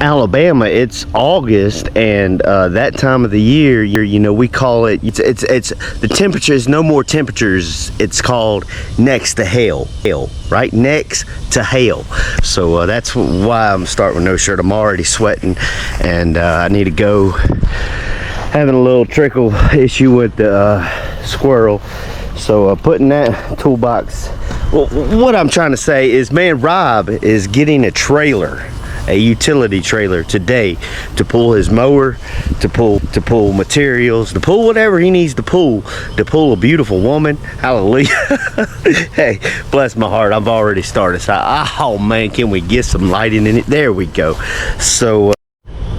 Alabama, it's August, and that time of the year, you know, we call it, it's the temperature is no more temperatures. It's called next to hell, right? Next to hell. So that's why I'm starting with no shirt. I'm already sweating, and I need to go. Having a little trickle issue with the squirrel. So putting that toolbox, well, what I'm trying to say is, man, Rob is getting a trailer, a utility trailer today to pull his mower, to pull materials, to pull whatever he needs to pull a beautiful woman. Hallelujah. Hey, bless my heart, I've already started. So, oh man, can we get some lighting in it? There we go. So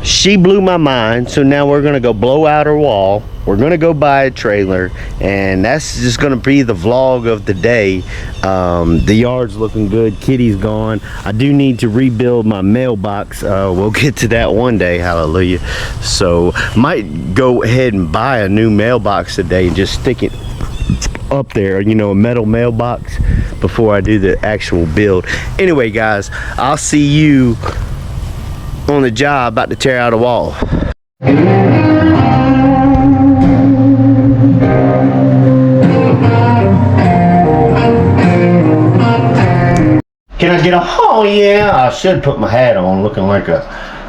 she blew my mind, so now we're gonna go blow out her wall. We're gonna go buy a trailer, and that's just gonna be the vlog of the day. The yard's looking good, Kitty's gone. I do need to rebuild my mailbox. We'll get to that one day, hallelujah. So might go ahead and buy a new mailbox today and just stick it up there, you know, a metal mailbox, before I do the actual build. Anyway guys, I'll see you on the job, about to tear out a wall. Can I get a, oh yeah, I should put my hat on looking like a,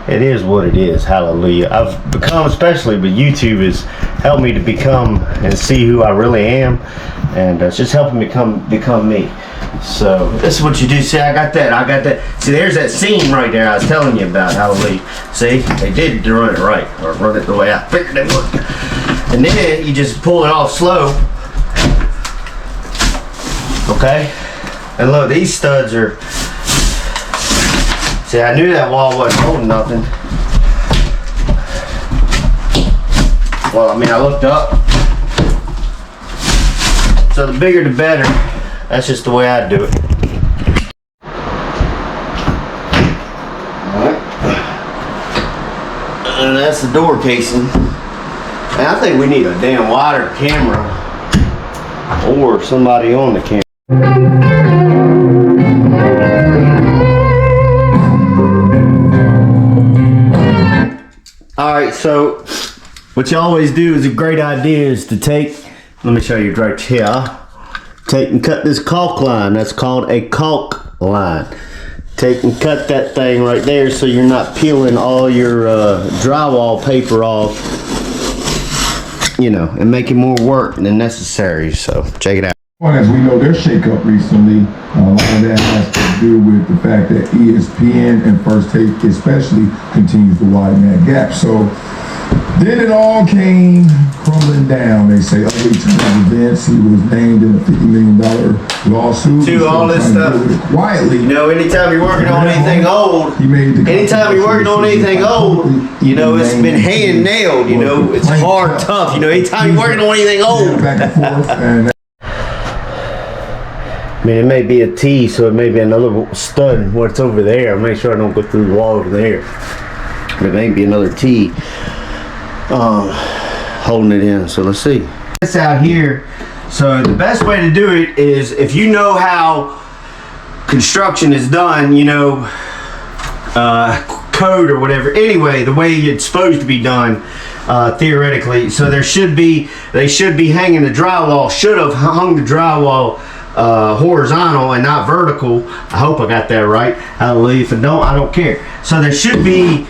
it is what it is, hallelujah. I've become, especially with YouTube, has helped me to become and see who I really am, and it's just helping me become me. So this is what you do. See, I got that. See, there's that seam right there I was telling you about, hallelujah. See, they did run it right, or run it the way I figured they would. And then you just pull it off slow. Okay? And look, these studs are, see, I knew that wall wasn't holding nothing. Well, I mean, I looked up. So the bigger the better. That's just the way I do it. Alright. And that's the door casing. And I think we need a damn wider camera, or somebody on the camera. Alright, so what you always do is a great idea is to take, let me show you right here. Take and cut this caulk line. That's called a caulk line. Take and cut that thing right there so you're not peeling all your drywall paper off, you know, and making more work than necessary. So check it out. As we know, their shakeup recently, a lot of that has to do with the fact that ESPN and First Take especially continues to widen that gap. So then it all came crumbling down. They say ugly time events. He was named in a $50 million lawsuit. To all this stuff. Quietly. You know, anytime you're working on anything old, anytime you're working on anything old, you know, it's been hand nailed, you know, it's hard, tough. You know, anytime you're working on anything old. Back and forth, and I mean, it may be a T, so it may be another stud what's over there. I'll make sure I don't go through the wall over there. But it may be another T holding it in. So let's see. This out here. So the best way to do it is, if you know how construction is done, you know, code or whatever. Anyway, the way it's supposed to be done, theoretically. So they should be hanging the drywall. Should have hung the drywall horizontal and not vertical. I hope I got that right. Hallelujah. If I don't, I don't care. So there should be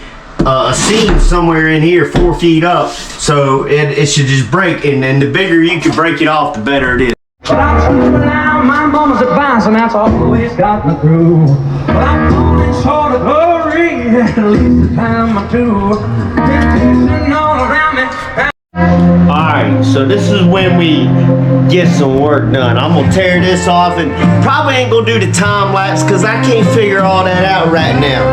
a seam somewhere in here 4 feet up, so it should just break, and then the bigger you can break it off, the better it is. But I'm true now, my mama's advice, and that's always got me through. But I'm falling short of glory, at least the time or two. Temptation all around me. Alright, so this is when we get some work done. I'm gonna tear this off, and probably ain't gonna do the time lapse because I can't figure all that out right now.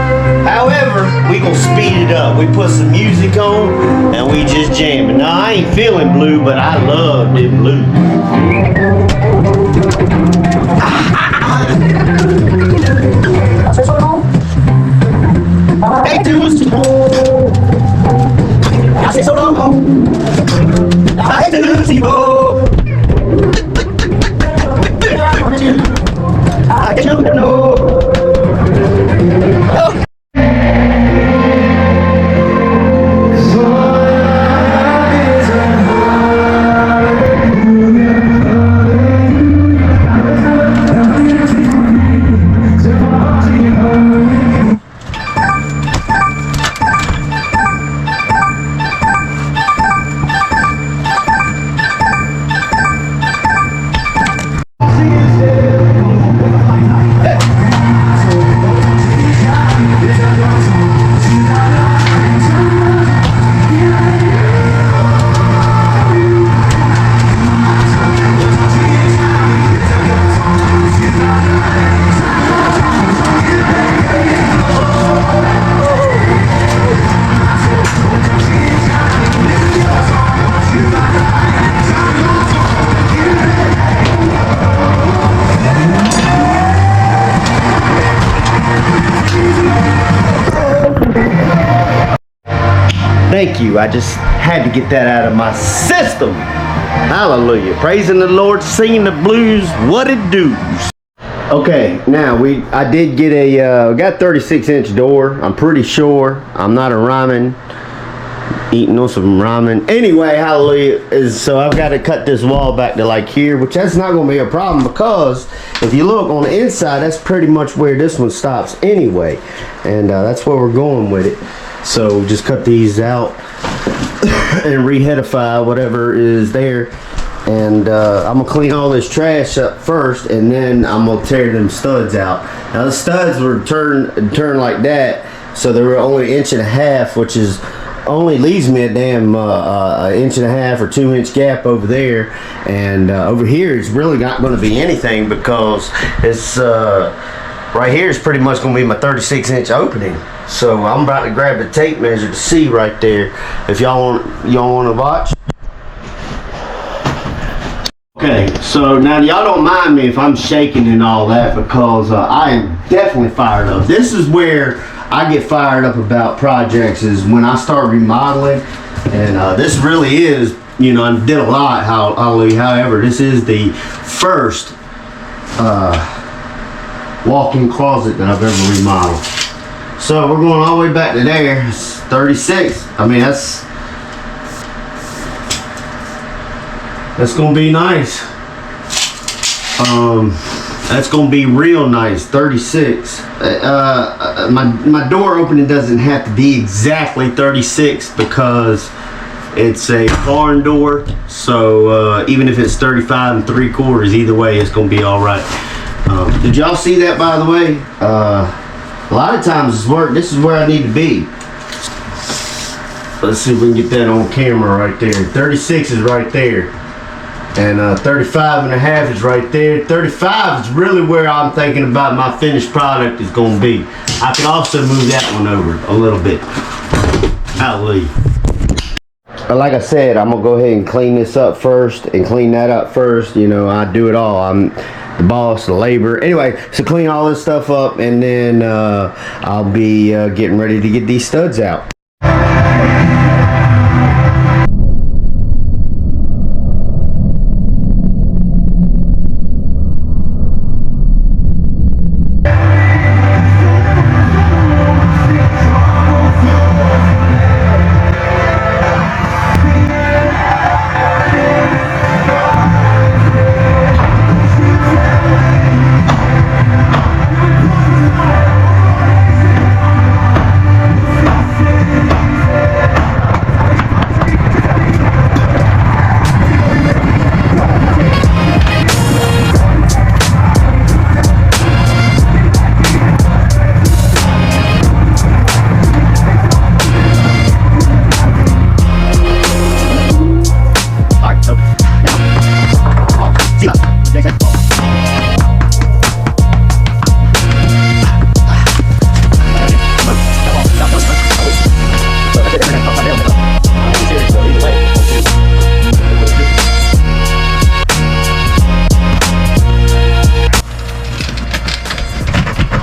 However, we gonna speed it up. We put some music on and we just jamming. Now I ain't feeling blue, but I love them blue. Hey, dudes. I say so long. I hate to lose you. I get you to know. Oh. Thank you. I just had to get that out of my system. Hallelujah. Praising the Lord, singing the blues, what it do's. Okay, now I did get a, got 36-inch door. I'm pretty sure. I'm not a ramen. Eating on some ramen. Anyway, hallelujah. So I've got to cut this wall back to like here, which that's not going to be a problem because if you look on the inside, that's pretty much where this one stops anyway. And that's where we're going with it. So just cut these out and reheadify whatever is there. And I'm going to clean all this trash up first, and then I'm going to tear them studs out. Now the studs were turned like that, so they were only 1.5 inches, which is only leaves me a damn 1.5 inch or 2 inch gap over there, and over here it's really not going to be anything because it's right here is pretty much going to be my 36-inch opening. So I'm about to grab the tape measure to see right there. If y'all want to watch. Okay, so now y'all don't mind me if I'm shaking and all that because I am definitely fired up. This is where I get fired up about projects, is when I start remodeling, and this really is, you know, I did a lot. However, this is the first walk-in closet that I've ever remodeled. So we're going all the way back to there. It's 36. I mean, that's gonna be nice. That's gonna be real nice. 36. My door opening doesn't have to be exactly 36 because it's a barn door. So even if it's 35 3/4, either way, it's gonna be all right. Did y'all see that, by the way? A lot of times this is where I need to be. Let's see if we can get that on camera right there. 36 is right there. And 35.5 is right there. 35 is really where I'm thinking about my finished product is going to be. I can also move that one over a little bit. Hallelujah. Like I said, I'm going to go ahead and clean this up first and clean that up first. You know, I do it all. I'm the boss, the labor. Anyway, so clean all this stuff up, and then I'll be getting ready to get these studs out.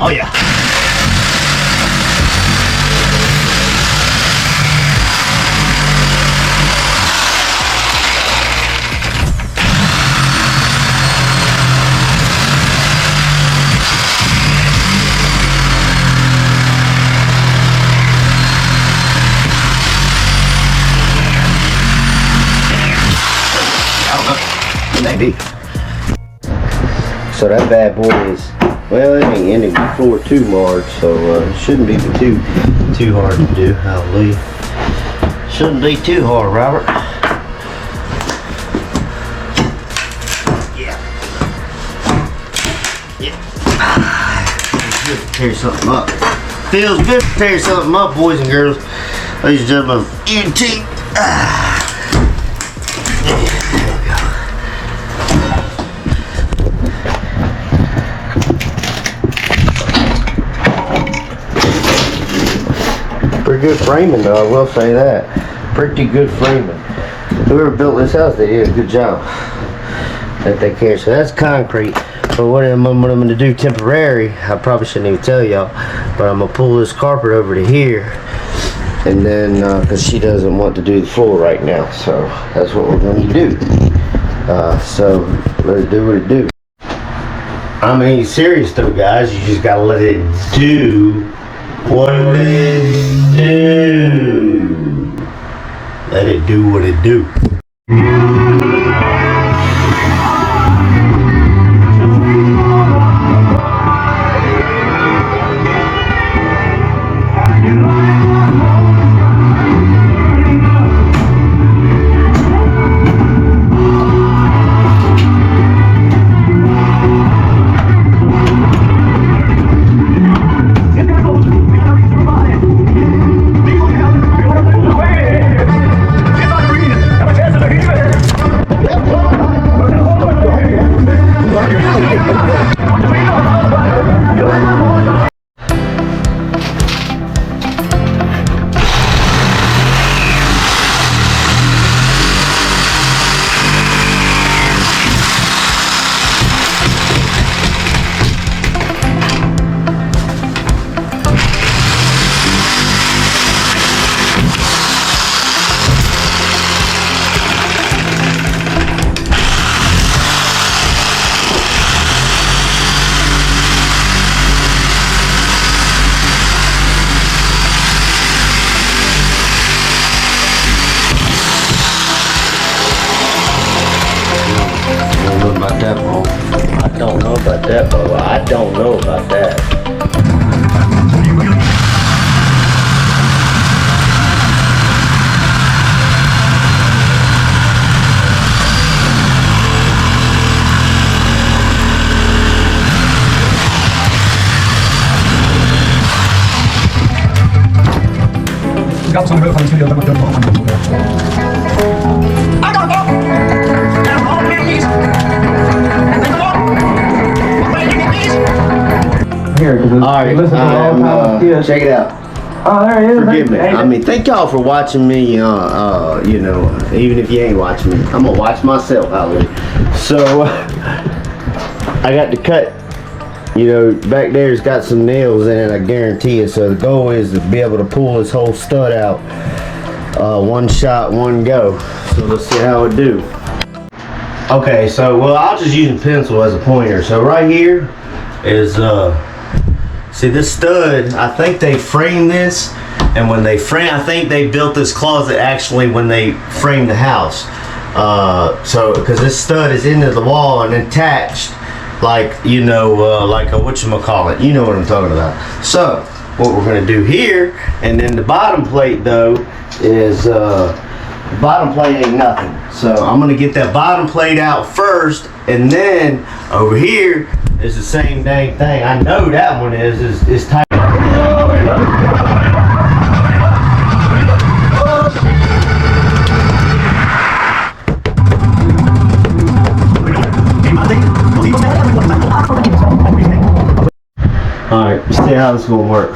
Oh yeah. Maybe. So that bad boy is, well, it ain't ending before too large, so it shouldn't be too hard to do. Hallelujah. Shouldn't be too hard, Robert. Yeah. Feels good to tear something up. Feels good to tear something up, boys and girls. Ladies and gentlemen, ET. Pretty good framing, though, I will say that. Pretty good framing. Whoever built this house, they did a good job. That they care. So that's concrete. But what I'm going to do temporary, I probably shouldn't even tell y'all, but I'm going to pull this carpet over to here. and then because she doesn't want to do the floor right now, so that's what we're going to do. So let it do what it do. I mean, serious though, guys, you just gotta let it do what it do. Let it do what it do. I don't know about that, Bo. I don't know about that. Got some real funny videos about I don't know. Here, Alright, check it out. Oh, there he is. Forgive me. I mean, thank y'all for watching me, you know, even if you ain't watching me. I'm gonna watch myself, hallelujah. So, I got to cut, you know, back there's got some nails in it, I guarantee it. So the goal is to be able to pull this whole stud out, one shot, one go. So let's see how it do. Okay, so, well, I'll just use a pencil as a pointer. So right here is, see this stud, I think they framed this, and when they frame, I think they built this closet actually when they framed the house. So, because this stud is into the wall and attached, like, you know, like a whatchamacallit, you know what I'm talking about. So, what we're gonna do here, and then the bottom plate though, is, bottom plate ain't nothing. So I'm gonna get that bottom plate out first, and then over here is the same dang thing. I know that one is tight. Alright, let's see how this is gonna work.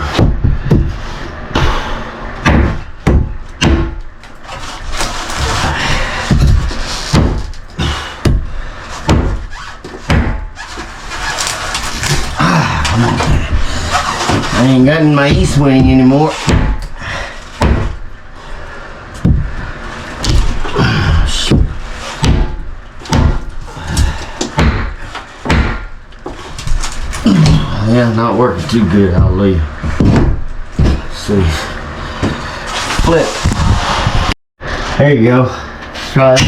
I ain't got my E-swing anymore. Yeah, not working too good, hallelujah. Let's see. Flip. There you go. Try it.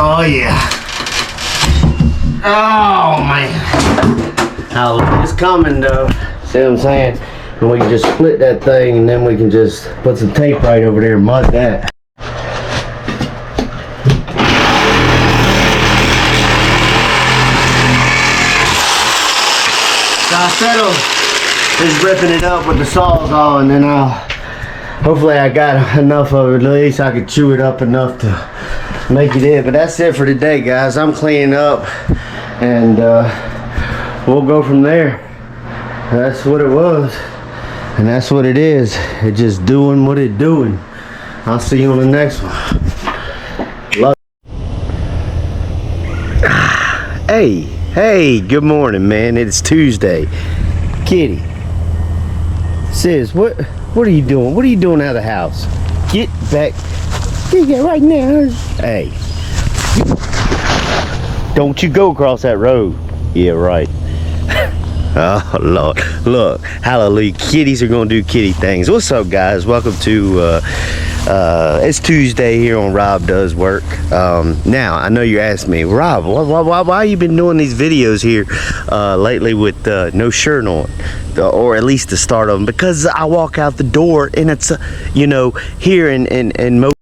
Oh yeah. Oh man. Hallelujah. It's coming though. See what I'm saying? And we can just split that thing, and then we can just put some tape right over there and mud that. So I settled just ripping it up with the saws on, and then hopefully I got enough of it, at least I could chew it up enough to make it in. But that's it for today, guys. I'm cleaning up, and we'll go from there. That's what it was. And that's what it is. It's just doing what it's doing. I'll see you on the next one. Love. Hey, good morning, man. It's Tuesday. Kitty. Sis, what are you doing? What are you doing out of the house? Get back. Yeah, right now. Hey. Don't you go across that road. Yeah, right. Oh Lord, look, hallelujah, kitties are gonna do kitty things. What's up, guys? Welcome to it's Tuesday here on Rob Does Work. Now I know you're asking me, Rob, why you been doing these videos here lately with no shirt on, or at least the start of them? Because I walk out the door and it's you know, here in most